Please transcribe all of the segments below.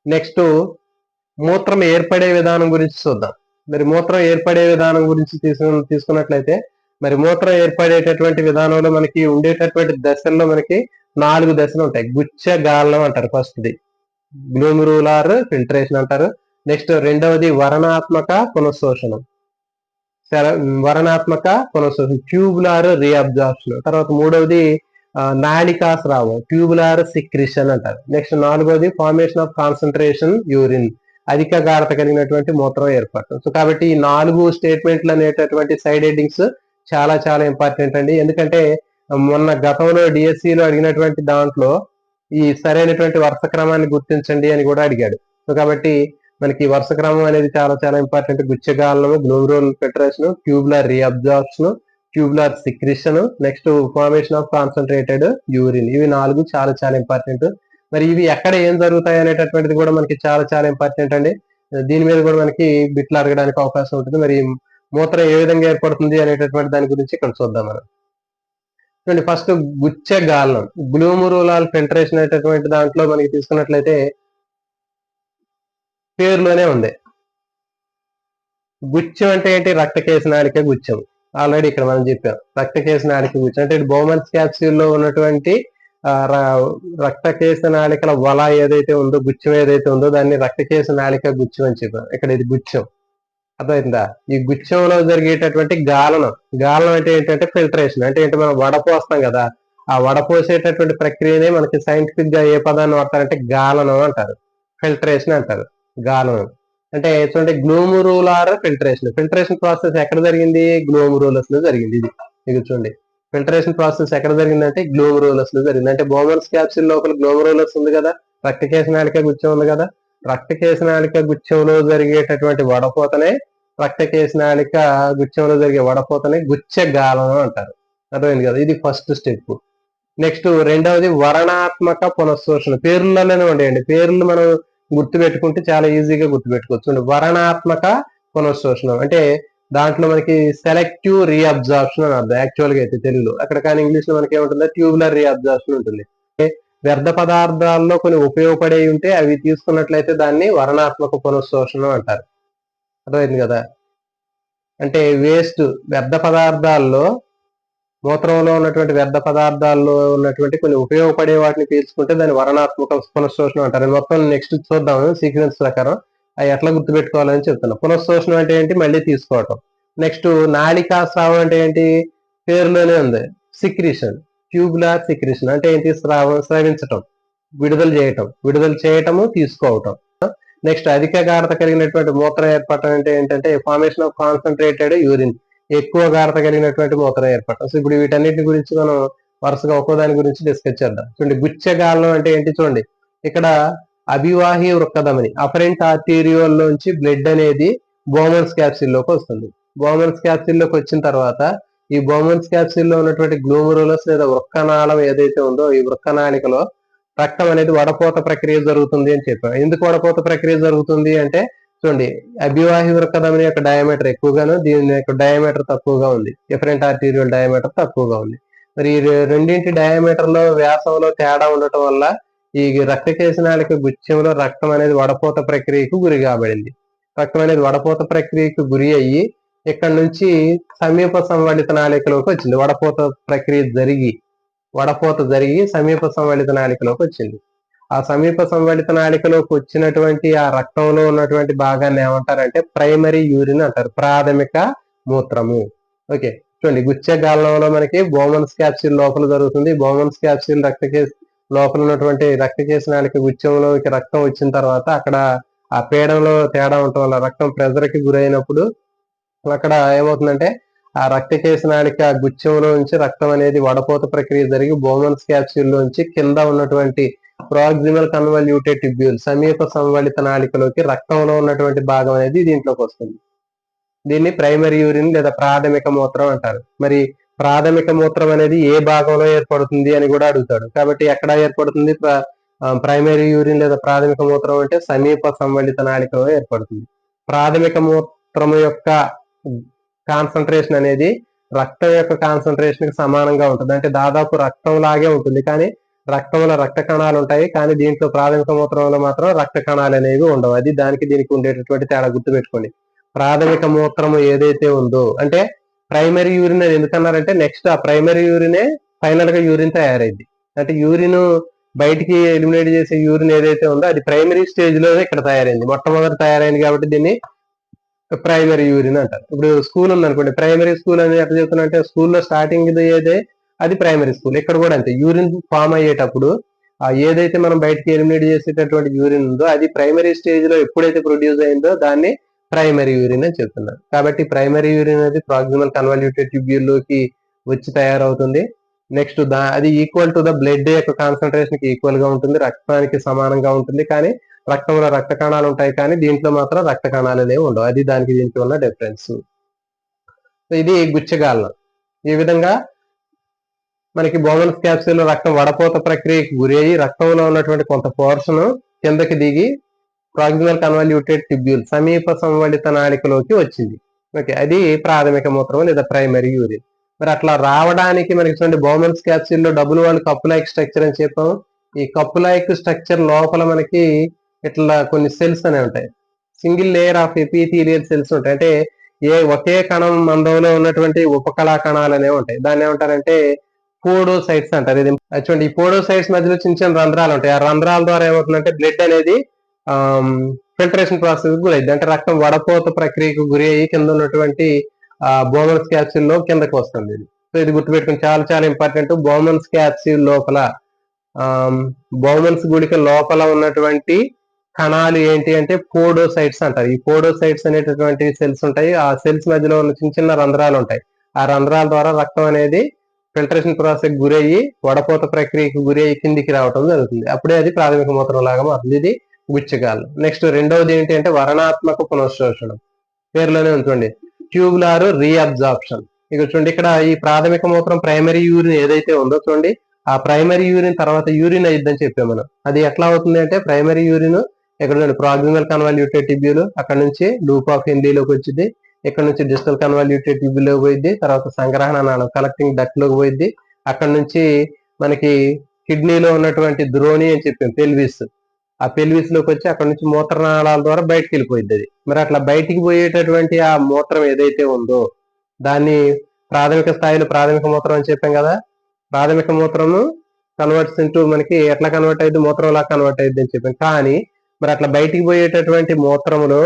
Next మూత్రం ఏర్పడే విధానం గురించి చూద్దాం. మరి మూత్రం ఏర్పడే విధానం గురించి తీసుకున్నట్లయితే మరి మూత్రం ఏర్పడేటటువంటి విధానంలో మనకి ఉండేటటువంటి దశల్లో మనకి 4 దశలు ఉంటాయి. గుచ్చ గాలనం అంటారు ఫస్ట్ది, గ్లోమెరులార్ ఫిల్టరేషన్ అంటారు. నెక్స్ట్ రెండవది వరణాత్మక పునఃశోషణం, ట్యూబులార్ రీఅబ్జార్ప్షన్. తర్వాత మూడవది నాళికా స్రావం, ట్యూబులార్ సిక్రిషన్ అంటారు. నెక్స్ట్ నాలుగవది ఫార్మేషన్ ఆఫ్ కాన్సన్ట్రేషన్ యూరిన్, అధిక గాఢత కలిగినటువంటి మూత్రం ఏర్పడటం. సో కాబట్టి ఈ 4 స్టేట్మెంట్లు అనేటటువంటి సైడ్ హెడ్డింగ్స్ చాలా చాలా ఇంపార్టెంట్ అండి. ఎందుకంటే మొన్న గతంలో డిఎస్సిలో అడిగినటువంటి దాంట్లో ఈ సరైనటువంటి వరుస క్రమాన్ని గుర్తించండి అని కూడా అడిగాడు. సో కాబట్టి మనకి వరుస క్రమం అనేది చాలా చాలా ఇంపార్టెంట్. గుచ్చగాలము, glomerular filtration, tubular reabsorption, tubular secretion, next formation of concentrated urine. ఇవి 4 చాలా చాలా ఇంపార్టెంట్. మరి ఇవి ఎక్కడ ఏం జరుగుతాయి అనేటటువంటిది కూడా మనకి చాలా చాలా ఇంపార్టెంట్ అండి. దీని మీద కూడా మనకి బిట్లు అడగడానికి అవకాశం ఉంటుంది. మరి మూత్రం ఏ విధంగా ఏర్పడుతుంది అనేటటువంటి దాని గురించి ఇక్కడ చూద్దాం మనం. చూడండి, ఫస్ట్ గుచ్చ గాలనం, గ్లోమెరులార్ ఫిల్టరేషన్ అనేటటువంటి దాంట్లో మనకి తీసుకున్నట్లయితే పేరులోనే ఉంది. గుచ్చం అంటే ఏంటి? రక్తకేశ నాళిక గుచ్చం. ఆల్రెడీ ఇక్కడ మనం చెప్పాం రక్తకేశ నాళిక గుచ్చం అంటే బౌమన్స్ క్యాప్సూల్ లో ఉన్నటువంటి రక్తకేశ నాళికల వల ఏదైతే ఉందో, గుచ్చం ఏదైతే ఉందో దాన్ని రక్తకేశ నాళిక గుచ్చం అని చెప్పాం. ఇక్కడ ఇది గుచ్చం, అర్థమైందా? ఈ గుచ్చంలో జరిగేటటువంటి గాలనం, గాలనం అంటే ఏంటంటే ఫిల్టరేషన్ అంటే ఏంటి? మనం వడపోస్తాం కదా, ఆ వడపోసేటటువంటి ప్రక్రియనే మనకి సైంటిఫిక్ గా ఏ పదాన్ని వాడతారంటే గాలనం అంటారు, ఫిల్టరేషన్ అంటారు. గాలనం అంటే చూడండి, గ్లోమెరులార్ ఫిల్టరేషన్, ఫిల్టరేషన్ ప్రాసెస్ ఎక్కడ జరిగింది? గ్లోమెరులస్ లో జరిగింది. ఇది చూడండి, ఫిల్టరేషన్ ప్రాసెస్ ఎక్కడ జరిగిందంటే గ్లోమెరులస్ లో జరిగింది. అంటే బౌమన్స్ క్యాప్సూల్ లోపల గ్లోమెరులస్ ఉంది కదా, రక్తకేశ నాళిక గుచ్చం ఉంది కదా, రక్తకేశ నాళిక గుచ్చంలో జరిగేటటువంటి వడపోతనే, రక్తకేశ నాళిక గుచ్చంలో జరిగే వడపోతనే గుచ్చ గాలనం అంటారు. అర్థమైంది కదా? ఇది ఫస్ట్ స్టెప్. నెక్స్ట్ రెండవది వరణాత్మక పునఃశోషణ. పేర్లలోనే ఉండేయండి, పేర్లు మనం గుర్తు పెట్టుకుంటే చాలా ఈజీగా గుర్తు పెట్టుకోవచ్చు. వరణాత్మక పునఃశోషణం అంటే దాంట్లో మనకి సెలెక్టివ్ రీఅబ్జార్ప్షన్ అని అర్థం యాక్చువల్ గా అయితే తెలుగులో. అక్కడ కానీ ఇంగ్లీష్ లో మనకి ఏముంటుందో ట్యూబులర్ రీఅబ్జార్ప్షన్ ఉంటుంది. వ్యర్థ పదార్థాల్లో కొన్ని ఉపయోగపడే ఉంటే అవి తీసుకున్నట్లయితే దాన్ని వరణాత్మక పునఃశోషణం అంటారు. అర్థమైంది కదా? అంటే వేస్ట్, వ్యర్థ పదార్థాల్లో, మూత్రంలో ఉన్నటువంటి వ్యర్థ పదార్థాల్లో ఉన్నటువంటి కొన్ని ఉపయోగపడే వాటిని పీల్చుకుంటే దాన్ని వరణాత్మక పునఃశోషణం అంటారు. మొత్తం నెక్స్ట్ చూద్దాము సీక్వెన్స్ ప్రకారం అవి ఎట్లా గుర్తుపెట్టుకోవాలని చెప్తున్నా. పునఃశోషణం అంటే ఏంటి? మళ్ళీ తీసుకోవటం. నెక్స్ట్ నాళికా స్రావం అంటే ఏంటి? పేరులోనే ఉంది, సిక్రిషన్, ట్యూబులార్ సిక్రిషన్ అంటే ఏంటి? స్రవించటం, విడుదల చేయటము, తీసుకోవటం. నెక్స్ట్ అధిక గాఢత కలిగినటువంటి మూత్రం ఏర్పడటం అంటే ఏంటంటే ఫార్మేషన్ ఆఫ్ కాన్సన్ట్రేటెడ్ యూరిన్, ఎక్కువ గాఢత కలిగినటువంటి మూత్రం ఏర్పడటం. సో ఇప్పుడు వీటన్నిటి గురించి మనం వరుసగా ఒక్కో దాని గురించి డిస్కస్ చేద్దాం. చూడండి, గుచ్చగాలనం అంటే ఏంటి? చూడండి, ఇక్కడ అభివాహి వృక్కధమని, అపరెంట్ ఆర్టీరియోల్ నుంచి బ్లడ్ అనేది బౌమన్స్ క్యాప్సూల్ లోకి వస్తుంది. బౌమన్స్ క్యాప్సూల్ లోకి వచ్చిన తర్వాత ఈ బౌమన్స్ క్యాప్సూల్ లో ఉన్నటువంటి గ్లోమెరులస్ లేదా వృక్కనాళం ఏదైతే ఉందో ఈ వృక్కనాళికలో రక్తం అనేది వడపోత ప్రక్రియ జరుగుతుంది అని చెప్పాం. ఎందుకు వడపోత ప్రక్రియ జరుగుతుంది అంటే చూడండి, అభివాహి వృక్కధమని యొక్క డయామీటర్ ఎక్కువగాను దీని యొక్క డయామీటర్ తక్కువగా ఉంది, డిఫరెంట్ ఆర్టీరియల్ డయామీటర్ తక్కువగా ఉంది. మరి ఈ రెండింటి డయామీటర్ లో వ్యాసంలో తేడా ఉండటం వల్ల ఈ రక్తకేశ నాళిక గుచ్చంలో రక్తం అనేది వడపోత ప్రక్రియకు గురి కాబడింది. రక్తం అనేది వడపోత ప్రక్రియకు గురి అయ్యి ఇక్కడ నుంచి సమీప సంవలిత నాళికలోకి వచ్చింది. వడపోత జరిగి సమీప సంవలిత నాళికలోకి వచ్చింది. ఆ సమీప సంవలిత నాళికలోకి వచ్చినటువంటి ఆ రక్తంలో ఉన్నటువంటి భాగాన్ని ఏమంటారంటే ప్రైమరీ యూరిన్ అంటారు, ప్రాథమిక మూత్రము. ఓకే, చూడండి, గుచ్చ గాలనంలో మనకి బౌమన్స్ క్యాప్సూల్ లోపల జరుగుతుంది. బౌమన్స్ క్యాప్సూల్ రక్తకేశ లోపల ఉన్నటువంటి రక్తకేశ నాళిక గుచ్చంలోకి రక్తం వచ్చిన తర్వాత అక్కడ ఆ పీడంలో తేడా ఉండటం వల్ల రక్తం ప్రెజర్ కి గురైనప్పుడు అక్కడ ఏమవుతుందంటే ఆ రక్తకేశ నాళిక గుచ్చంలో నుంచి రక్తం అనేది వడపోత ప్రక్రియ జరిగి బౌమన్స్ క్యాప్సూల్ లోంచి కింద ఉన్నటువంటి ప్రాక్సిమల్ కన్వల్యూటెడ్ ట్యూబ్యూల్, సమీప సంవలిత నాళికలోకి రక్తంలో ఉన్నటువంటి భాగం అనేది దీంట్లోకి వస్తుంది. దీన్ని ప్రైమరీ యూరిన్ లేదా ప్రాథమిక మూత్రం అంటారు. మరి ప్రాథమిక మూత్రం అనేది ఏ భాగంలో ఏర్పడుతుంది అని కూడా అడుగుతాడు. కాబట్టి ఎక్కడ ఏర్పడుతుంది? ప్రైమరీ యూరిన్ లేదా ప్రాథమిక మూత్రం అంటే సమీప సంవలిత నాళికలో ఏర్పడుతుంది. ప్రాథమిక మూత్రం యొక్క కాన్సన్ట్రేషన్ అనేది రక్తం యొక్క కాన్సన్ట్రేషన్ కి సమానంగా ఉంటుంది. అంటే దాదాపు రక్తం లాగే ఉంటుంది, కానీ రక్తంలో రక్త కణాలు ఉంటాయి, కానీ దీంట్లో ప్రాథమిక మూత్రంలో మాత్రం రక్త కణాలు అనేవి ఉండవు. అది దీనికి ఉండేటటువంటి తేడా, గుర్తుపెట్టుకోండి. ప్రాథమిక మూత్రము ఏదైతే ఉందో, అంటే ప్రైమరీ యూరిన్ అని ఎందుకన్నారంటే నెక్స్ట్ ఆ ప్రైమరీ యూరినే ఫైనల్ గా యూరిన్ తయారైంది. అంటే యూరిన్ బయటికి ఎలిమినేట్ చేసే యూరిన్ ఏదైతే ఉందో అది ప్రైమరీ స్టేజ్ లోనే ఇక్కడ తయారైంది, మొట్టమొదటి తయారైంది కాబట్టి దీన్ని ప్రైమరీ యూరిన్ అంటారు. ఇప్పుడు స్కూల్ ఉందనుకోండి, ప్రైమరీ స్కూల్ అని ఎట్లా చెప్తున్నా అంటే స్కూల్లో స్టార్టింగ్ ఏదే అది ప్రైమరీ స్కూల్. ఇక్కడ కూడా అంతే, యూరిన్ ఫామ్ అయ్యేటప్పుడు ఏదైతే మనం బయటికి ఎలిమినేట్ చేసేటటువంటి యూరిన్ ఉందో అది ప్రైమరీ స్టేజ్ లో ఎప్పుడైతే ప్రొడ్యూస్ అయిందో దాన్ని ప్రైమరీ యూరిన్ అని చెప్తున్నారు. కాబట్టి ప్రైమరీ యూరిన్ అనేది ప్రాక్సిమల్ కన్వాల్యూటెడ్ ట్యూబ్యూల్ లోకి వచ్చి తయారవుతుంది. నెక్స్ట్ అది ఈక్వల్ టు ద బ్లడ్ యొక్క కాన్సన్ట్రేషన్ కి ఈక్వల్ గా ఉంటుంది, రక్తానికి సమానంగా ఉంటుంది. కానీ రక్తంలో రక్త కణాలు ఉంటాయి, కానీ దీంట్లో మాత్రం రక్త కణాలు అనేవి ఉండవు. అది దీనికి ఉన్న డిఫరెన్స్. ఇది గుచ్చగాళ్ళం. ఈ విధంగా మనకి బోమన్స్ క్యాప్సూల్ లో రక్తం వడపోత ప్రక్రియకి గురి అయ్యి రక్తంలో ఉన్నటువంటి కొంత పోర్షన్ కిందకి దిగి ప్రాక్సిమల్ కన్వాల్యూటెడ్ ట్యూబ్యూల్ సమీప సంవలిత నాళికలోకి వచ్చింది. ఓకే, అది ప్రాథమిక మూత్రం లేదా ప్రైమరీ యూరిన్. మరి అట్లా రావడానికి మనకి చూడండి, బోమన్స్ క్యాప్సూల్ లో double wall cup like structure అని చెప్పాము. ఈ కప్ లైక్ స్ట్రక్చర్ లోపల మనకి ఇట్లా కొన్ని సెల్స్ అనేవి ఉంటాయి, single layer of epithelial cells ఉంటాయి. అంటే ఒకే కణం మందంలో ఉన్నటువంటి ఉపకళా కణాలు అనేవి ఉంటాయి. దాన్ని ఏమంటారంటే పోడోసైట్స్ అంటారు. ఇది చూడండి, ఈ పోడోసైట్స్ మధ్యలో చిన్న చిన్న రంధ్రాలు ఉంటాయి. ఆ రంధ్రాల ద్వారా ఏమవుతుందంటే బ్లడ్ అనేది ఫిల్టరేషన్ ప్రాసెస్ గురైంది, అంటే రక్తం వడపోత ప్రక్రియకు గురి అయ్యి కింద ఉన్నటువంటి బోమన్స్ క్యాప్సూల్ లో కిందకి వస్తుంది. ఇది సో ఇది గుర్తుపెట్టుకుని చాలా చాలా ఇంపార్టెంట్. బోమన్స్ క్యాప్సూల్ లోపల బోమన్స్ గుడిక లోపల ఉన్నటువంటి కణాలు ఏంటి అంటే పోడోసైట్స్ అంటారు. ఈ పోడోసైట్స్ అనేటటువంటి సెల్స్ ఉంటాయి. ఆ సెల్స్ మధ్యలో ఉన్న చిన్న చిన్న రంధ్రాలు ఉంటాయి. ఆ రంధ్రాల ద్వారా రక్తం అనేది ఫిల్టరేషన్ ప్రాసెస్ గురయ్యి వడపోత ప్రక్రియకు గురి అయ్యి కిందికి రావడం జరుగుతుంది. అప్పుడే అది ప్రాథమిక మూత్రం లాగా మారుతుంది. ఇది గుచ్చగాలు. నెక్స్ట్ రెండవది ఏంటి అంటే వర్ణాత్మక పునఃశోషణం. పేరులోనే ఉంచండి, ట్యూబులార్ రీఅబ్జార్ప్షన్. ఇక చూడండి, ఇక్కడ ఈ ప్రాథమిక మూత్రం ప్రైమరీ యూరిన్ ఏదైతే ఉందో చూడండి, ఆ ప్రైమరీ యూరిన్ తర్వాత యూరిన్ అయిద్దని చెప్పాం మనం. అది ఎట్లా అవుతుంది అంటే ప్రైమరీ యూరిన్ ఇక్కడ ప్రాక్సిమల్ కన్వాల్యూటెడ్ ట్యూబ్యూల్, అక్కడ నుంచి లూప్ ఆఫ్ హెన్లీలోకి వచ్చింది, ఇక్కడ నుంచి డిస్టల్ కన్వాల్యూటెడ్ ట్యూబ్యూల్ లోకి పోయింది, తర్వాత సంగ్రహణ నాళం కలెక్టింగ్ డక్ట్ లోకి పోయింది, అక్కడ నుంచి మనకి కిడ్నీలో ఉన్నటువంటి ద్రోణి అని చెప్పాం పెల్విస్, ఆ పెల్విస్ లోకి వచ్చి అక్కడ నుంచి మూత్రనాళాల ద్వారా బయటకు వెళ్ళిపోయింది. అది మరి అట్లా బయటికి పోయేటటువంటి ఆ మూత్రం ఏదైతే ఉందో దాన్ని ప్రాథమిక స్థాయిలో ప్రాథమిక మూత్రం అని చెప్పాం కదా. ప్రాథమిక మూత్రము కన్వర్ట్స్ ఇంటూ మనకి ఎట్లా కన్వర్ట్ అయ్యింది, మూత్రంలా కన్వర్ట్ అయ్యింది అని చెప్పాం. కానీ మరి అట్లా బయటికి పోయేటటువంటి మూత్రములో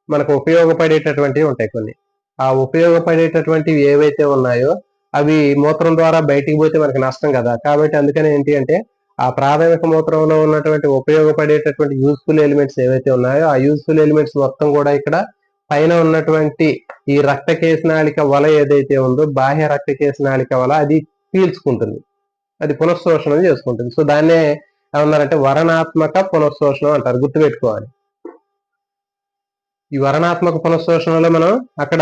మనకు ఉపయోగపడేటటువంటివి ఉంటాయి కొన్ని. ఆ ఉపయోగపడేటటువంటివి ఏవైతే ఉన్నాయో అవి మూత్రం ద్వారా బయటికి పోతే మనకి నష్టం కదా. కాబట్టి అందుకని ఏంటి అంటే ఆ ప్రాథమిక మూత్రంలో ఉన్నటువంటి ఉపయోగపడేటటువంటి యూస్ఫుల్ ఎలిమెంట్స్ ఏవైతే ఉన్నాయో ఆ యూస్ఫుల్ ఎలిమెంట్స్ మొత్తం కూడా ఇక్కడ పైన ఉన్నటువంటి ఈ రక్త కేశనాళిక వల ఏదైతే ఉందో బాహ్య రక్త కేశనాళిక వల అది పీల్చుకుంటుంది, అది పునఃశోషణం చేసుకుంటుంది. సో దాన్నే ఏమన్నారంటే వర్ణాత్మక పునఃశోషణం అంటారు, గుర్తుపెట్టుకోవాలి. ఈ వర్ణాత్మక పునఃశోషణలో మనం అక్కడ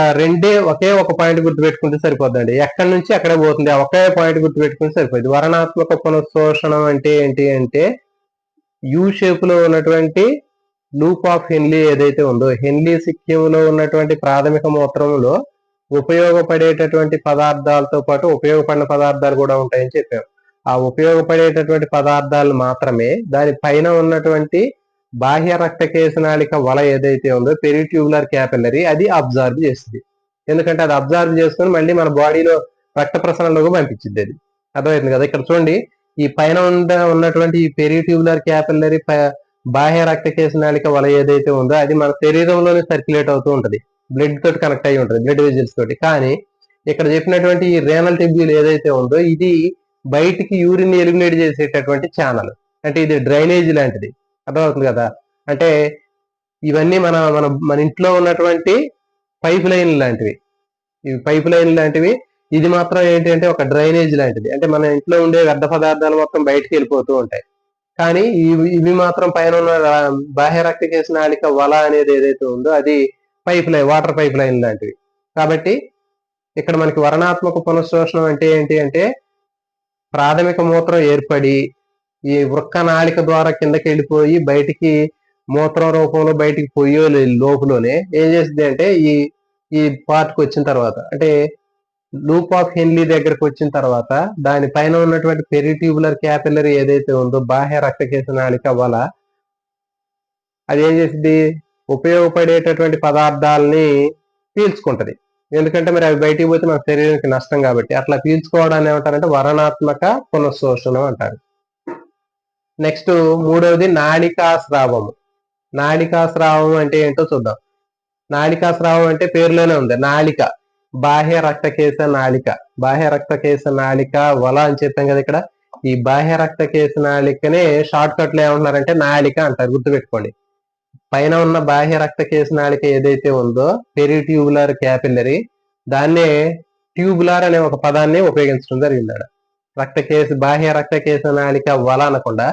ఒకే ఒక పాయింట్ గుర్తుపెట్టుకుంటే సరిపోద్దండి. ఎక్కడి నుంచి అక్కడే పోతుంది, ఒకే పాయింట్ గుర్తుపెట్టుకుంటే సరిపోద్ది. వర్ణాత్మక పునఃశోషణం అంటే ఏంటి అంటే యూ షేప్ లో ఉన్నటువంటి లూప్ ఆఫ్ హెన్లీ ఏదైతే ఉందో హెన్లీ సిక్కింలో ఉన్నటువంటి ప్రాథమిక మూత్రంలో ఉపయోగపడేటటువంటి పదార్థాలతో పాటు ఉపయోగపడిన పదార్థాలు కూడా ఉంటాయని చెప్పాం. ఆ ఉపయోగపడేటటువంటి పదార్థాలు మాత్రమే దాని పైన ఉన్నటువంటి బాహ్య రక్త కేశనాళిక వల ఏదైతే ఉందో పెరిట్యూబులర్ క్యాపిల్లరీ అది అబ్జార్బ్ చేస్తుంది. ఎందుకంటే అది అబ్జార్బ్ చేసుకుని మళ్ళీ మన బాడీలో రక్త ప్రసరణలోకి పంపించింది. అది అర్థమవుతుంది కదా. ఇక్కడ చూడండి, ఈ పైన ఉన్నటువంటి ఈ పెరిట్యూబులర్ క్యాపిల్లరీ బాహ్య రక్త కేశనాళిక వల ఏదైతే ఉందో అది మన శరీరంలోనే సర్క్యులేట్ అవుతూ ఉంటది, బ్లడ్ తోటి కనెక్ట్ అయి ఉంటుంది, బ్లడ్ వెజల్స్ తోటి. కానీ ఇక్కడ చెప్పినటువంటి ఈ రేనల్ ట్యూబ్యూల్ ఏదైతే ఉందో ఇది బయటికి యూరిన్ ఎలిమినేట్ చేసేటటువంటి ఛానల్, అంటే ఇది డ్రైనేజ్ లాంటిది. అర్థమవుతుంది కదా. అంటే ఇవన్నీ మన మన మన ఇంట్లో ఉన్నటువంటి పైప్ లైన్ లాంటివి, ఇవి పైప్ లైన్ లాంటివి. ఇది మాత్రం ఏంటి అంటే ఒక డ్రైనేజ్ లాంటిది, అంటే మన ఇంట్లో ఉండే వ్యర్థ పదార్థాలు మొత్తం బయటికి వెళ్ళిపోతూ ఉంటాయి. కానీ ఇవి మాత్రం పైన ఉన్న బాహ్య రక్త కేశనాళిక వల అనేది ఏదైతే ఉందో అది pipe line, water pipe line లాంటివి. కాబట్టి ఇక్కడ మనకి వర్ణాత్మక పునఃశోషణం అంటే ఏంటి అంటే ప్రాథమిక మూత్రం ఏర్పడి ఈ వృక్క నాళిక ద్వారా కిందకి వెళ్ళిపోయి బయటికి మూత్రం రూపంలో బయటికి పోయే లోపులోనే ఏం చేస్తుంది అంటే ఈ పార్ట్కి వచ్చిన తర్వాత, అంటే లూప్ ఆఫ్ హెన్లీ దగ్గరకు వచ్చిన తర్వాత దానిపైన ఉన్నటువంటి పెరిట్యూబులర్ క్యాపిల్లరీ ఏదైతే ఉందో బాహ్య రక్తకేశ నాళిక వల అది ఏం చేసింది, ఉపయోగపడేటటువంటి పదార్థాలని పీల్చుకుంటది. ఎందుకంటే మరి అవి బయటికి పోతే మన శరీరానికి నష్టం కాబట్టి. అట్లా పీల్చుకోవడాన్ని ఏమంటారంటే వరణాత్మక పునఃశోషణం అంటారు. నెక్స్ట్ మూడవది నాళికాస్రావము. నాళికాస్రావం అంటే ఏంటో చూద్దాం. నాళికాస్రావం అంటే పేరులోనే ఉంది, నాళిక, బాహ్య రక్తకేశ నాళిక. బాహ్య రక్తకేశ నాళిక వల అని చెప్పాం కదా ఇక్కడ. ఈ బాహ్య రక్తకేశ నాళికనే షార్ట్ కట్ లో ఏమంటున్నారంటే నాళిక అంటారు, గుర్తుపెట్టుకోండి. పైన ఉన్న బాహ్య రక్తకేశ నాళిక ఏదైతే ఉందో పెరిట్యూబులర్ క్యాపిల్లరీ, దాన్నే ట్యూబులార్ అనే ఒక పదాన్ని ఉపయోగించడం జరిగింది. బాహ్య రక్తకేశ నాళిక వల అనకుండా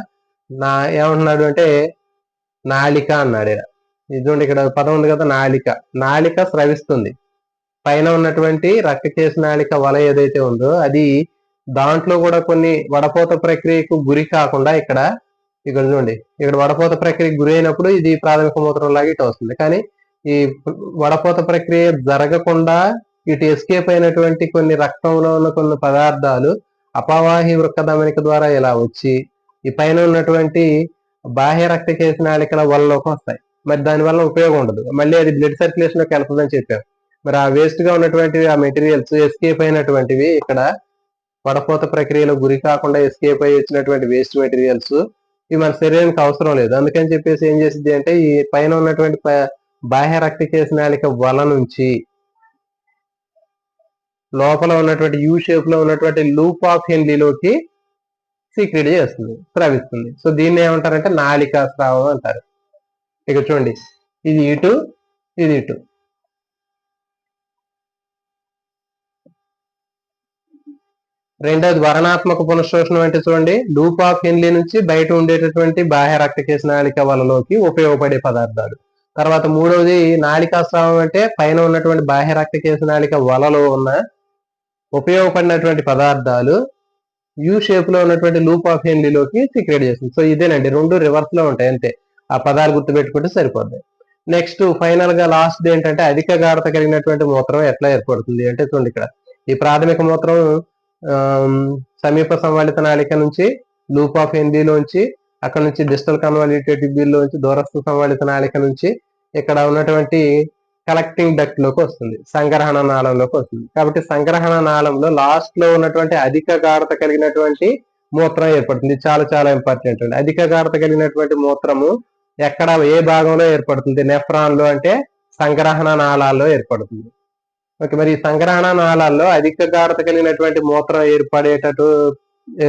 ఏమంటున్నాడు అంటే నాళిక అన్నాడు. ఇదిగోండి ఇక్కడ పదం ఉంది కదా, నాళిక. నాళిక స్రవిస్తుంది. పైన ఉన్నటువంటి రక్తకేశ నాళిక వల ఏదైతే ఉందో అది దాంట్లో కూడా కొన్ని వడపోత ప్రక్రియకు గురి కాకుండా ఇక్కడ చూడండి, ఇక్కడ వడపోత ప్రక్రియకు గురి అయినప్పుడు ఇది ప్రాథమిక మూత్రం లాగా ఇటు వస్తుంది. కానీ ఈ వడపోత ప్రక్రియ జరగకుండా ఇటు ఎస్కేప్ అయినటువంటి కొన్ని రక్తంలో ఉన్న కొన్ని పదార్థాలు అపవాహి వృక్క ధమనిక ద్వారా ఇలా వచ్చి ఈ పైన ఉన్నటువంటి బాహ్య రక్తకేశ నాళికల వలలోకి వస్తాయి. మరి దానివల్ల ఉపయోగం ఉండదు, మళ్ళీ అది బ్లడ్ సర్క్యులేషన్ లోకి వెళ్తుందని చెప్పాం. మరి ఆ వేస్ట్ గా ఉన్నటువంటివి, ఆ మెటీరియల్స్ ఎస్కేప్ అయినటువంటివి ఇక్కడ వడపోత ప్రక్రియలో గురి కాకుండా ఎస్కేప్ అయ్యి వచ్చినటువంటి వేస్ట్ మెటీరియల్స్ ఇవి మన శరీరానికి అవసరం లేదు. అందుకని చెప్పేసి ఏం చేసింది అంటే ఈ పైన ఉన్నటువంటి బాహ్య రక్తకేశ నాళిక వల నుంచి లోపల ఉన్నటువంటి యూ షేప్ లో ఉన్నటువంటి లూప్ ఆఫ్ హెన్లీలోకి సీక్రెట్ చేస్తుంది, స్రవిస్తుంది. సో దీన్ని ఏమంటారంటే నాళికా స్రావం అంటారు. ఇక చూడండి, ఇది ఇటు, ఇది ఇటు. రెండోది వరణాత్మక పునఃశోషణం అంటే చూడండి, లూప్ ఆఫ్ హెన్లీ నుంచి బయట ఉండేటటువంటి బాహ్య రక్తకేశ నాళిక వలలోకి ఉపయోగపడే పదార్థాలు. తర్వాత మూడవది నాళికాస్రావం అంటే పైన ఉన్నటువంటి బాహ్య రక్తకేశ నాళిక వలలో ఉన్న ఉపయోగపడినటువంటి పదార్థాలు యూ షేప్ లో ఉన్నటువంటి లూప్ ఆఫ్ హెన్లీలోకి సీక్రెట్ చేస్తుంది. సో ఇదేనండి, రెండు రివర్స్ లో ఉంటాయి అంతే. ఆ పదాలు గుర్తుపెట్టుకుంటే సరిపోద్ది. నెక్స్ట్ ఫైనల్ గా లాస్ట్ ఏంటంటే అధిక గాఢత కలిగినటువంటి మూత్రం ఎట్లా ఏర్పడుతుంది అంటే చూడండి, ఇక్కడ ఈ ప్రాథమిక మూత్రం సమీప సంవలిత నాళిక నుంచి లూప్ ఆఫ్ హెన్లీలోంచి, అక్కడ నుంచి డిస్టల్ కన్వాల్యూటెడ్ ట్యూబ్యూల్లోంచి దూరస్థ సంవలిత నాళిక నుంచి ఇక్కడ ఉన్నటువంటి కలెక్టింగ్ డక్ట్ లోకి వస్తుంది, సంగ్రహణ నాళంలోకి వస్తుంది. కాబట్టి సంగ్రహణ నాళంలో లాస్ట్ లో ఉన్నటువంటి అధిక గాఢత కలిగినటువంటి మూత్రం ఏర్పడుతుంది. చాలా చాలా ఇంపార్టెంట్ అండి. అధిక గాఢత కలిగినటువంటి మూత్రము ఎక్కడ, ఏ భాగంలో ఏర్పడుతుంది? నెఫ్రాన్ లో, అంటే సంగ్రహణ నాళాల్లో ఏర్పడుతుంది. ఓకే, మరి ఈ సంగ్రహణ నాళాల్లో అధిక గాఢత కలిగినటువంటి మూత్రం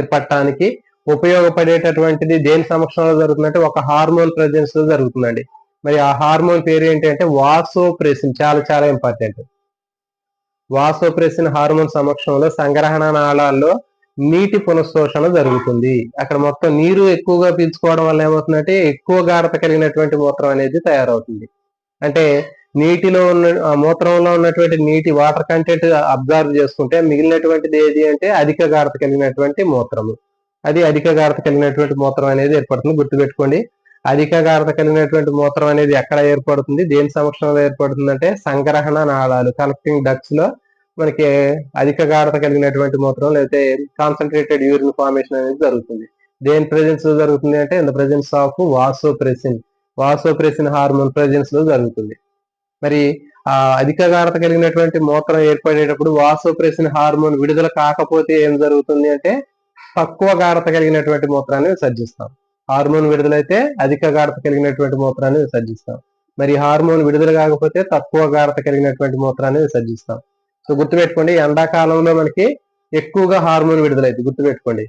ఏర్పడటానికి ఉపయోగపడేటటువంటిది దేని సమక్షంలో జరుగుతుందంటే ఒక హార్మోన్ ప్రెజెన్స్ లో జరుగుతుందండి. మరి ఆ హార్మోన్ పేరు ఏంటి అంటే వాసోప్రెసిన్. చాలా చాలా ఇంపార్టెంట్. వాసోప్రెసిన్ హార్మోన్ సమక్షంలో సంగ్రహణ నాళాల్లో నీటి పునఃశోషణ జరుగుతుంది. అక్కడ మొత్తం నీరు ఎక్కువగా పీల్చుకోవడం వల్ల ఏమవుతుందంటే ఎక్కువ గాఢత కలిగినటువంటి మూత్రం అనేది తయారవుతుంది. అంటే నీటిలో ఉన్న మూత్రంలో ఉన్నటువంటి నీటి వాటర్ కంటెంట్ అబ్జర్వ్ చేసుకుంటే మిగిలినటువంటిది ఏది అంటే అధిక గాఢత కలిగినటువంటి మూత్రము. అది అధిక గాఢత కలిగినటువంటి మూత్రం అనేది ఏర్పడుతుంది, గుర్తుపెట్టుకోండి. అధిక గాఢత కలిగినటువంటి మూత్రం అనేది ఎక్కడ ఏర్పడుతుంది, దేని సమక్షంలో ఏర్పడుతుంది అంటే సంగ్రహణ నాళాలు, కలెక్టింగ్ డక్ట్స్ లో మనకి అధిక గాఢత కలిగినటువంటి మూత్రం లేకపోతే కాన్సన్ట్రేటెడ్ యూరిన్ ఫార్మేషన్ అనేది జరుగుతుంది. దేని ప్రెజెన్స్ లో జరుగుతుంది అంటే in the presence of vasopressin hormone presence లో జరుగుతుంది. మరి ఆ అధిక గాఢత కలిగినటువంటి మూత్రం ఏర్పడేటప్పుడు వాసోప్రెసిన్ హార్మోన్ విడుదల కాకపోతే ఏం జరుగుతుంది అంటే తక్కువ గాఢత కలిగినటువంటి మూత్రాన్ని విసర్జిస్తాం. హార్మోన్ విడుదలైతే అధిక గాఢత కలిగినటువంటి మూత్రాన్ని విసర్జిస్తాం. మరి హార్మోన్ విడుదల కాకపోతే తక్కువ గాఢత కలిగినటువంటి మూత్రాన్ని విసర్జిస్తాం. సో గుర్తుపెట్టుకోండి, ఎండాకాలంలో మనకి ఎక్కువగా హార్మోన్ విడుదలైంది, గుర్తుపెట్టుకోండి.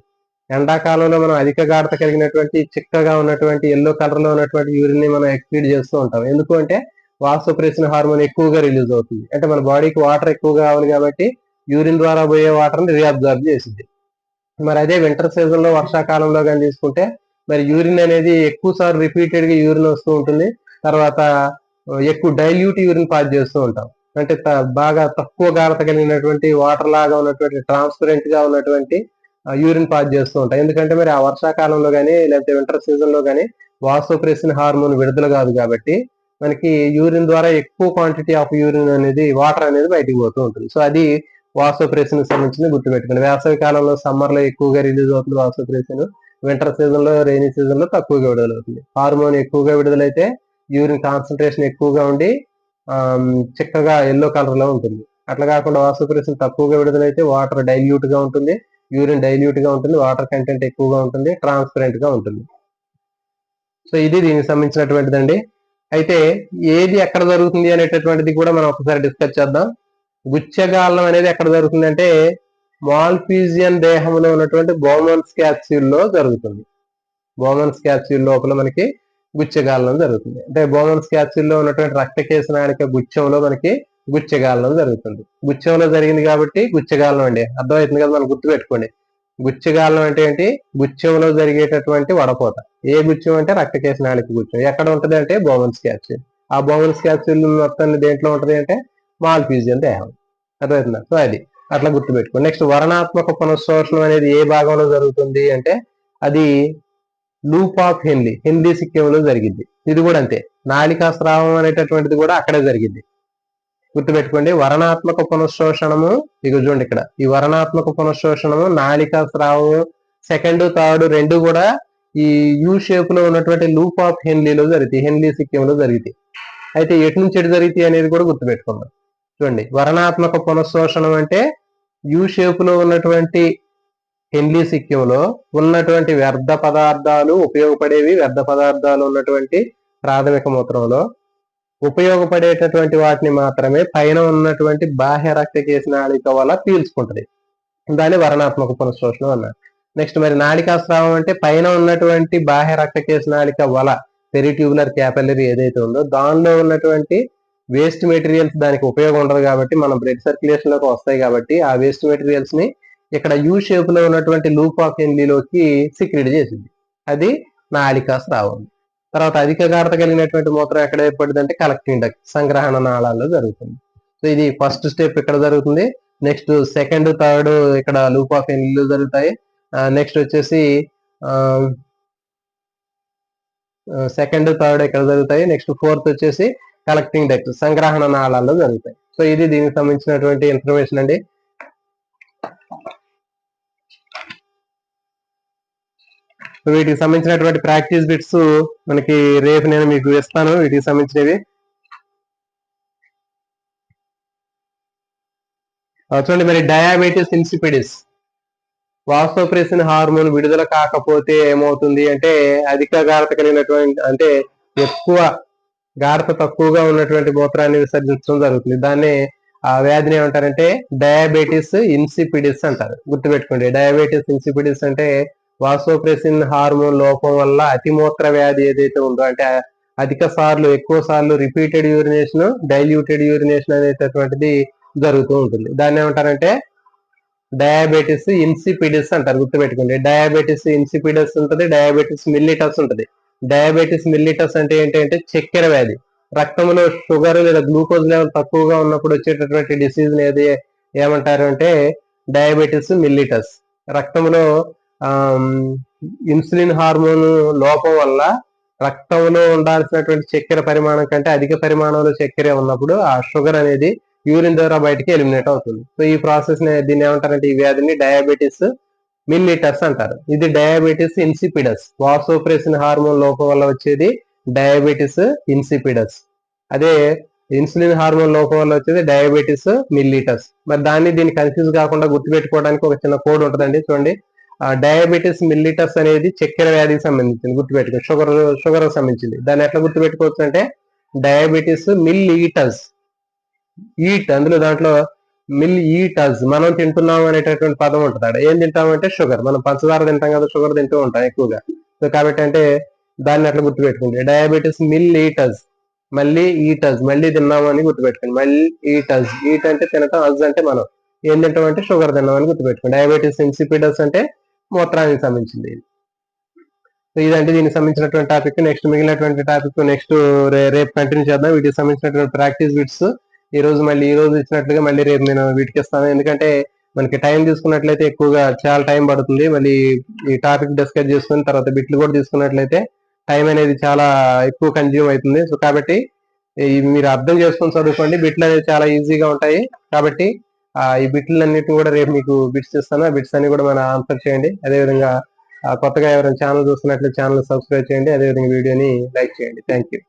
ఎండాకాలంలో మనం అధిక గాఢత కలిగినటువంటి చిక్కగా ఉన్నటువంటి ఎల్లో కలర్ లో ఉన్నటువంటి యూరిన్ ని మనం ఎక్స్పీడ్ చేస్తూ ఉంటాం. ఎందుకు అంటే వాసోప్రెసిన్ హార్మోన్ ఎక్కువగా రిలీజ్ అవుతుంది. అంటే మన బాడీకి వాటర్ ఎక్కువగా కావాలి కాబట్టి యూరిన్ ద్వారా పోయే వాటర్ ని రీఅబ్జర్వ్ చేసింది. మరి అదే వింటర్ సీజన్ లో, వర్షాకాలంలో కానీ తీసుకుంటే మరి యూరిన్ అనేది ఎక్కువ సార్లు రిపీటెడ్ గా యూరిన్ వస్తూ ఉంటుంది. తర్వాత ఎక్కువ డైల్యూట్ యూరిన్ పాస్ చేస్తూ ఉంటాం. అంటే బాగా తక్కువ గాఢత కలిగినటువంటి వాటర్ లాగా ఉన్నటువంటి ట్రాన్స్పరెంట్ గా ఉన్నటువంటి యూరిన్ పాస్ చేస్తూ ఉంటాం. ఎందుకంటే మరి ఆ వర్షాకాలంలో కానీ లేకపోతే వింటర్ సీజన్ లో కానీ వాసోప్రెసిన్ హార్మోన్ విడుదల కాదు కాబట్టి మనకి యూరిన్ ద్వారా ఎక్కువ క్వాంటిటీ ఆఫ్ యూరిన్ అనేది, వాటర్ అనేది బయటికి పోతూ ఉంటుంది. సో అది వాసోప్రెసిన్ సంబంధించింది గుర్తుపెట్టుకోండి. వేసవి కాలంలో సమ్మర్ లో ఎక్కువగా రిలీజ్ అవుతుంది వాసోప్రెసిన్. వింటర్ సీజన్ లో, రెయినీ సీజన్ లో తక్కువగా విడుదలవుతుంది. హార్మోన్ ఎక్కువగా విడుదలైతే యూరిన్ కాన్సన్ట్రేషన్ ఎక్కువగా ఉండి చిక్కగా ఎల్లో కలర్ లో ఉంటుంది. అట్లా కాకుండా వాసోప్రెసిన్ తక్కువగా విడుదలైతే వాటర్ డైల్యూట్ గా ఉంటుంది, యూరిన్ డైల్యూట్ గా ఉంటుంది, వాటర్ కంటెంట్ ఎక్కువగా ఉంటుంది, ట్రాన్స్పరెంట్ గా ఉంటుంది. సో ఇది దీనికి సంబంధించినటువంటిదండి. అయితే ఏది ఎక్కడ జరుగుతుంది అనేటటువంటిది కూడా మనం ఒకసారి డిస్కస్ చేద్దాం. గుచ్చగాలం అనేది ఎక్కడ జరుగుతుంది అంటే మాల్పీజియన్ దేహంలో ఉన్నటువంటి బోమన్స్ క్యాప్సూల్ లో జరుగుతుంది. బోమన్స్ క్యాప్సూల్ లోపల మనకి గుచ్చగాలం జరుగుతుంది. అంటే బోమన్స్ క్యాప్సూల్ లో ఉన్నటువంటి రక్తకేశ నాళిక గుచ్చంలో మనకి గుచ్చగాలం జరుగుతుంది. గుచ్చంలో జరిగింది కాబట్టి గుచ్చగాలం అండి. అర్థమవుతుంది కదా, మనం గుర్తుపెట్టుకోండి. గుచ్చగాలం అంటే ఏంటి? గుచ్చంలో జరిగేటటువంటి వడపోత. ఏ గుచ్చం అంటే రక్తకేశ నాళిక గుచ్చం. ఎక్కడ ఉంటది అంటే బోమన్స్ క్యాప్సూల్. ఆ బోమన్స్ క్యాప్సూల్ మొత్తాన్ని దేంట్లో ఉంటది అంటే మాల్పీజియన్ దేహం. అర్థమవుతుందా? సో అది అట్లా గుర్తుపెట్టుకోండి. నెక్స్ట్ వర్ణాత్మక పునఃశోషణం అనేది ఏ భాగంలో జరుగుతుంది అంటే అది లూప్ ఆఫ్ హెన్లీ, హెన్లీ సిక్కింలో జరిగింది. ఇది కూడా అంతే. నాళికా స్రావం అనేటటువంటిది కూడా అక్కడే జరిగింది. గుర్తుపెట్టుకోండి. వర్ణాత్మక పునఃశోషణము ఇక చూడండి ఇక్కడ, ఈ వర్ణాత్మక పునఃశోషణము, నాళికా స్రావము, సెకండ్ థర్డ్ రెండు కూడా ఈ యూ షేప్ లో ఉన్నటువంటి లూప్ ఆఫ్ హెన్లీలో జరుగుతాయి, హెన్లీ సిక్కింలో జరుగుతాయి. అయితే ఎటు నుంచి ఎటు జరుగుతాయి అనేది కూడా గుర్తుపెట్టుకుందాం. చూడండి, వర్ణాత్మక పునఃశోషణం అంటే యూ షేప్ లో ఉన్నటువంటి హెన్లీ సిక్కింలో ఉన్నటువంటి వ్యర్థ పదార్థాలు, ఉపయోగపడేవి వ్యర్థ పదార్థాలు ఉన్నటువంటి ప్రాథమిక మూత్రంలో ఉపయోగపడేటటువంటి వాటిని మాత్రమే పైన ఉన్నటువంటి బాహ్య రక్తకేశ నాళిక వల్ల పీల్చుకుంటది. దాన్ని వర్ణాత్మక పునఃశోషణం అన్నారు. నెక్స్ట్ మరి నాళికా స్రావం అంటే పైన ఉన్నటువంటి బాహ్య రక్తకేశ నాళిక వల, పెరిట్యూబులర్ క్యాపిల్లరీ ఏదైతే ఉందో దానిలో ఉన్నటువంటి వేస్ట్ మెటీరియల్స్ దానికి ఉపయోగం ఉండదు కాబట్టి మన బ్లడ్ సర్క్యులేషన్ లోకి వస్తాయి కాబట్టి ఆ వేస్ట్ మెటీరియల్స్ ని ఇక్కడ యూ షేప్ లో ఉన్నటువంటి లూప్ ఆఫ్ హెన్లీలోకి సిక్రెట్ చేసింది. అది నాళికా స్రావం. తర్వాత అధిక గాఢత కలిగినటువంటి మూత్రం ఎక్కడ ఏర్పడుతుంది అంటే కలెక్టింగ్ డక్ట్, సంగ్రహణ నాళాల్లో జరుగుతుంది. సో ఇది ఫస్ట్ స్టెప్ ఇక్కడ జరుగుతుంది. నెక్స్ట్ సెకండ్ థర్డ్ ఇక్కడ లూప్ ఆఫ్ హెన్లీలో జరుగుతాయి. నెక్స్ట్ వచ్చేసి సెకండ్ థర్డ్ ఇక్కడ జరుగుతాయి. నెక్స్ట్ ఫోర్త్ వచ్చేసి కలెక్టింగ్ డక్ట్, సంగ్రహణ నాళాల్లో జరుగుతాయి. సో ఇది దీనికి సంబంధించినటువంటి ఇన్ఫర్మేషన్ అండి. వీటికి సంబంధించినటువంటి ప్రాక్టీస్ బిట్స్ మనకి రేపు నేను మీకు ఇస్తాను. వీటికి సంబంధించినవి చూడండి. మరి డయాబెటిస్ ఇన్సిపిడిస్, వాసోప్రెసిన్ హార్మోన్ విడుదల కాకపోతే ఏమవుతుంది అంటే అధిక గాఢత కలిగినటువంటి, అంటే ఎక్కువ గాఢత తక్కువగా ఉన్నటువంటి మూత్రాన్ని విసర్జించడం జరుగుతుంది. దాన్ని ఆ వ్యాధిని ఏమంటారంటే డయాబెటిస్ ఇన్సిపిడిస్ అంటారు. గుర్తుపెట్టుకోండి, డయాబెటిస్ ఇన్సిపిడిస్ అంటే వాసోప్రెసిన్ హార్మోన్ లోపం వల్ల అతిమూత్ర వ్యాధి ఏదైతే ఉందో, అంటే అధిక సార్లు, ఎక్కువ సార్లు రిపీటెడ్ యూరినేషన్, డైల్యూటెడ్ యూరినేషన్ అనేటటువంటిది జరుగుతూ ఉంటుంది. దాన్ని ఏమంటారంటే డయాబెటిస్ ఇన్సిపిడిస్ అంటారు. గుర్తుపెట్టుకోండి, డయాబెటిస్ ఇన్సిపిడిస్ ఉంటుంది, డయాబెటిస్ మిల్లిటస్ ఉంటుంది. డయాబెటిస్ మిల్లిటస్ అంటే ఏంటంటే చక్కెర వ్యాధి, రక్తంలో షుగర్ లేదా గ్లూకోజ్ లెవెల్ తక్కువగా ఉన్నప్పుడు వచ్చేటటువంటి డిసీజ్ ఏది ఏమంటారు అంటే డయాబెటిస్ మిల్లిటస్. రక్తంలో ఇన్సులిన్ హార్మోన్ లోపం వల్ల రక్తంలో ఉండాల్సినటువంటి చక్కెర పరిమాణం కంటే అధిక పరిమాణంలో చక్కెర ఉన్నప్పుడు ఆ షుగర్ అనేది యూరిన్ ద్వారా బయటికి ఎలిమినేట్ అవుతుంది. సో ఈ ప్రాసెస్ ని దీన్ని ఏమంటారంటే ఈ వ్యాధిని డయాబెటిస్ మిల్లిటస్ అంటారు. ఇది డయాబెటిస్ ఇన్సిపిడస్, వాసోప్రెసిన్ హార్మోన్ లోపం వల్ల వచ్చేది డయాబెటిస్ ఇన్సిపిడస్. అదే ఇన్సులిన్ హార్మోన్ లోపం వల్ల వచ్చేది డయాబెటిస్ మిల్లిటస్. మరి దీన్ని కన్ఫ్యూజ్ కాకుండా గుర్తుపెట్టుకోవడానికి ఒక చిన్న కోడ్ ఉంటుందండి. చూడండి, డయాబెటిస్ మిల్లిటస్ అనేది చక్కెర వ్యాధికి సంబంధించింది, గుర్తుపెట్టుకో. షుగర్ సంబంధించింది. దాన్ని ఎట్లా గుర్తుపెట్టుకోవచ్చు అంటే డయాబెటిస్ మిల్లిటస్, ఈట్ అందులో దాంట్లో మిల్ ఈటస్, మనం తింటున్నాం అనేటటువంటి పదం ఉంటుంది. అక్కడ ఏం తింటామంటే షుగర్, మనం పంచదార తింటాం కదా, షుగర్ తింటూ ఉంటాం ఎక్కువగా. సో కాబట్టి అంటే దాన్ని అట్లా గుర్తుపెట్టుకోండి, డయాబెటిస్ మిల్ ఈటస్, మళ్ళీ ఈటస్, మళ్ళీ తిన్నాము అని గుర్తుపెట్టుకోండి. మళ్ళీ ఈటస్, ఈట్ అంటే తినటం, అజ్ అంటే మనం ఏం తింటాం అంటే షుగర్ తిన్నాం అని గుర్తుపెట్టుకోండి. డయాబెటిస్ ఇన్సిపిడస్ అంటే మూత్రానికి సంబంధించింది. సో ఇదంటే దీనికి సంబంధించినటువంటి టాపిక్. నెక్స్ట్ మిగిలినటువంటి టాపిక్ నెక్స్ట్ రేపు కంటిన్యూ చేద్దాం. వీటికి సంబంధించినటువంటి ప్రాక్టీస్ బిట్స్ ఈ రోజు ఇచ్చినట్లుగా మళ్ళీ రేపు నేను వీటికి ఇస్తాను. ఎందుకంటే మనకి టైం తీసుకున్నట్లయితే ఎక్కువగా చాలా టైం పడుతుంది. మళ్ళీ ఈ టాపిక్ డిస్కస్ చేసుకుని తర్వాత బిట్లు కూడా తీసుకున్నట్లయితే టైం అనేది చాలా ఎక్కువ కన్జ్యూమ్ అవుతుంది. సో కాబట్టి మీరు అర్థం చేసుకొని చదువుకోండి. బిట్లు అనేది చాలా ఈజీగా ఉంటాయి. కాబట్టి ఈ బిట్లన్నిటిని కూడా రేపు మీకు బిట్స్ ఇస్తాను. ఆ బిట్స్ అన్ని కూడా మనం ఆన్సర్ చేయండి. అదేవిధంగా కొత్తగా ఎవరైనా ఛానల్ చూస్తున్నట్లయితే ఛానల్ సబ్స్క్రైబ్ చేయండి. అదేవిధంగా వీడియోని లైక్ చేయండి. Thank you.